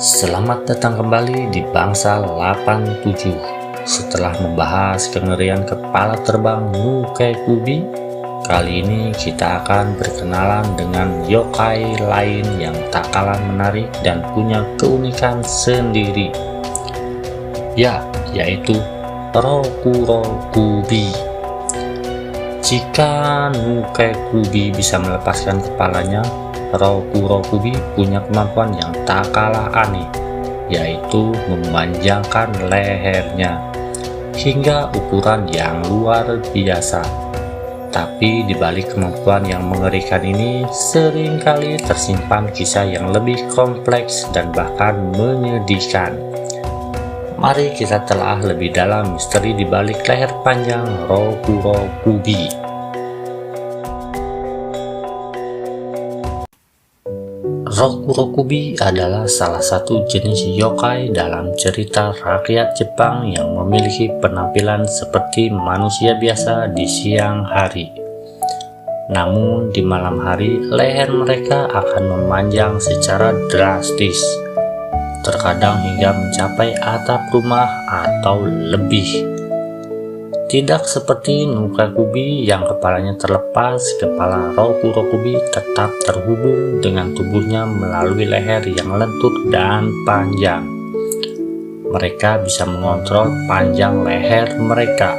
Selamat datang kembali di Bangsal 87. Setelah membahas kengerian kepala terbang Nukekubi, kali ini kita akan berkenalan dengan yokai lain yang tak kalah menarik dan punya keunikan sendiri, yaitu Rokurokubi. Jika Nukekubi bisa melepaskan kepalanya, Rokurokubi punya kemampuan yang tak kalah aneh, yaitu memanjangkan lehernya hingga ukuran yang luar biasa. Tapi di balik kemampuan yang mengerikan ini, seringkali tersimpan kisah yang lebih kompleks dan bahkan menyedihkan. Mari kita telah lebih dalam misteri di balik leher panjang Rokurokubi. Rokurokubi adalah salah satu jenis yokai dalam cerita rakyat Jepang yang memiliki penampilan seperti manusia biasa di siang hari. Namun di malam hari, leher mereka akan memanjang secara drastis, terkadang hingga mencapai atap rumah atau lebih. Tidak seperti Nukekubi yang kepalanya terlepas, kepala Rokurokubi tetap terhubung dengan tubuhnya melalui leher yang lentur dan panjang. Mereka bisa mengontrol panjang leher mereka,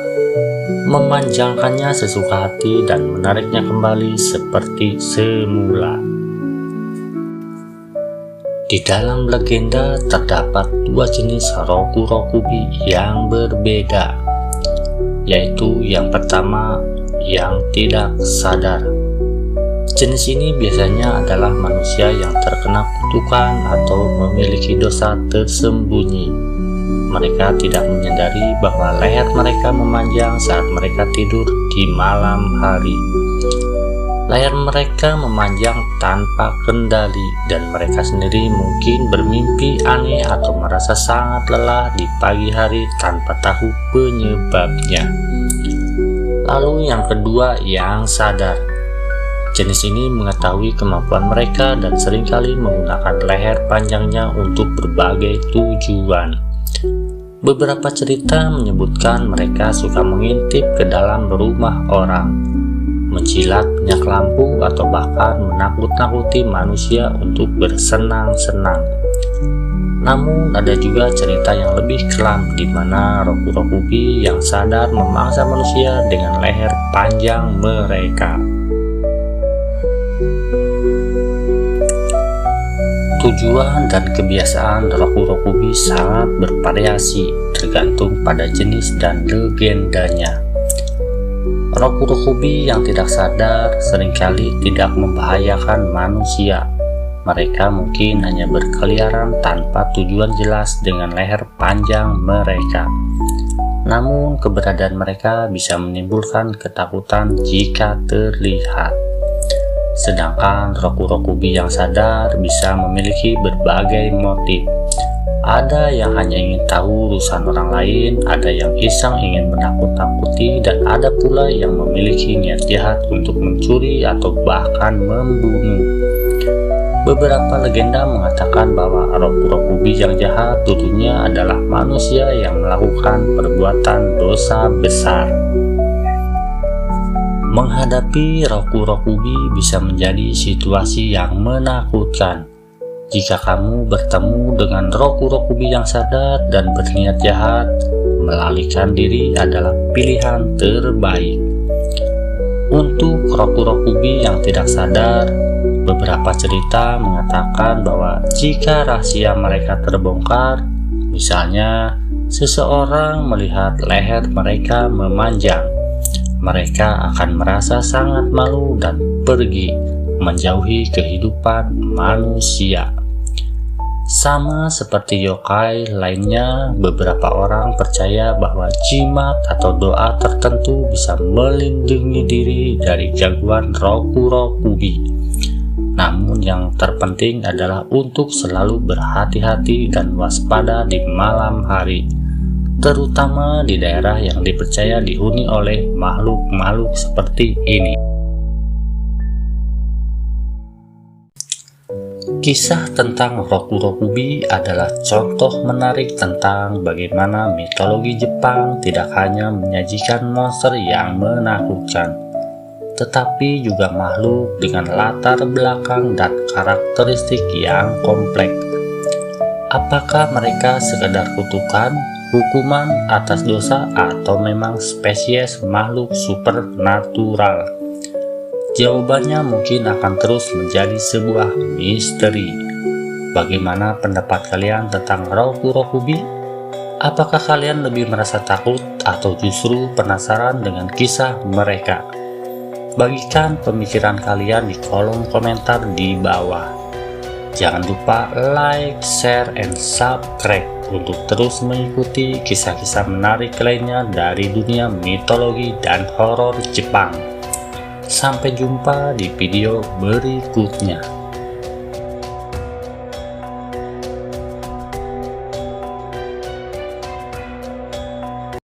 memanjangkannya sesuka hati dan menariknya kembali seperti semula. Di dalam legenda terdapat dua jenis Rokurokubi yang berbeda, yaitu yang pertama yang tidak sadar. Jenis ini biasanya adalah manusia yang terkena kutukan atau memiliki dosa tersembunyi. Mereka tidak menyadari bahwa leher mereka memanjang saat mereka tidur di malam hari. Leher mereka memanjang tanpa kendali dan mereka sendiri mungkin bermimpi aneh atau merasa sangat lelah di pagi hari tanpa tahu penyebabnya. Lalu yang kedua yang sadar. Jenis ini mengetahui kemampuan mereka dan seringkali menggunakan leher panjangnya untuk berbagai tujuan. Beberapa cerita menyebutkan mereka suka mengintip ke dalam rumah orang, menjilat minyak lampu, atau bahkan menakut-nakuti manusia untuk bersenang-senang. Namun ada juga cerita yang lebih kelam di mana Rokurokubi yang sadar memangsa manusia dengan leher panjang mereka. Tujuan dan kebiasaan Rokurokubi sangat bervariasi tergantung pada jenis dan legendanya. Rokurokubi yang tidak sadar seringkali tidak membahayakan manusia. Mereka mungkin hanya berkeliaran tanpa tujuan jelas dengan leher panjang mereka. Namun keberadaan mereka bisa menimbulkan ketakutan jika terlihat. Sedangkan Rokurokubi yang sadar bisa memiliki berbagai motif. Ada yang hanya ingin tahu urusan orang lain, ada yang iseng ingin menakut-nakuti, dan ada pula yang memiliki niat jahat untuk mencuri atau bahkan membunuh. Beberapa legenda mengatakan bahwa Rokurokubi yang jahat dulunya adalah manusia yang melakukan perbuatan dosa besar. Menghadapi Rokurokubi bisa menjadi situasi yang menakutkan. Jika kamu bertemu dengan Rokurokubi yang sadar dan berniat jahat, melarikan diri adalah pilihan terbaik. Untuk Rokurokubi yang tidak sadar, beberapa cerita mengatakan bahwa jika rahasia mereka terbongkar, misalnya seseorang melihat leher mereka memanjang, mereka akan merasa sangat malu dan pergi menjauhi kehidupan manusia. Sama seperti yokai lainnya, beberapa orang percaya bahwa jimat atau doa tertentu bisa melindungi diri dari gangguan Rokurokubi. Namun yang terpenting adalah untuk selalu berhati-hati dan waspada di malam hari, terutama di daerah yang dipercaya dihuni oleh makhluk-makhluk seperti ini. Kisah tentang Roku Rokubi adalah contoh menarik tentang bagaimana mitologi Jepang tidak hanya menyajikan monster yang menakutkan, tetapi juga makhluk dengan latar belakang dan karakteristik yang kompleks. Apakah mereka sekedar kutukan, hukuman atas dosa, atau memang spesies makhluk supernatural? Jawabannya mungkin akan terus menjadi sebuah misteri. Bagaimana pendapat kalian tentang Roku Rokubi? Apakah kalian lebih merasa takut atau justru penasaran dengan kisah mereka? Bagikan pemikiran kalian di kolom komentar di bawah. Jangan lupa like, share, and subscribe untuk terus mengikuti kisah-kisah menarik lainnya dari dunia mitologi dan horor Jepang. Sampai jumpa di video berikutnya.